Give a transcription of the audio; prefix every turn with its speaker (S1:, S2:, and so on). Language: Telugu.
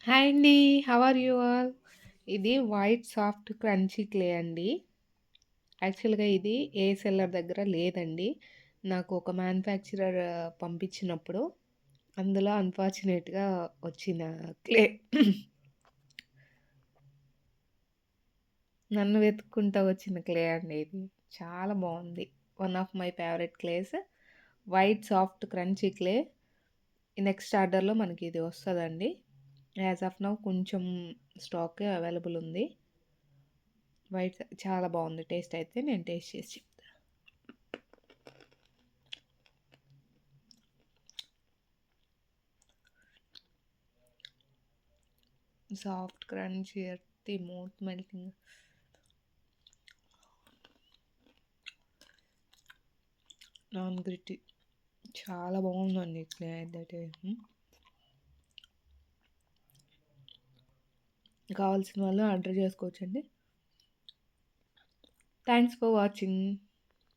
S1: హాయ్ అండి. How are you all? ఇది వైట్ సాఫ్ట్ క్రంచీ క్లే అండి. యాక్చువల్‌గా ఇది ఏ సెల్లర్ దగ్గర లేదండి. నాకు ఒక మ్యానుఫ్యాక్చరర్ పంపించినప్పుడు అందులో అన్‌ఫార్చునేట్‌గా వచ్చిన క్లే. నన్ను వెతుక్కుంటా వచ్చిన క్లే అండి ఇది. చాలా బావుంది. One of my favourite క్లేస్. White soft crunchy clay. Next ఆర్డర్‌లో మనకి ఇది వస్తదండి. యాస్ ఆఫ్ నౌ కొంచెం స్టాకే అవైలబుల్ ఉంది. వైట్ చాలా బావుంది టేస్ట్ అయితే. నేను టేస్ట్ చేసి చెప్తా. Soft crunchy ఎర్తీ mouth melting. Non gritty చాలా బాగుందండి క్లే అయితే. కావాల్సిన వాళ్ళు ఆర్డర్ చేసుకోవచ్చండి. Thanks for watching.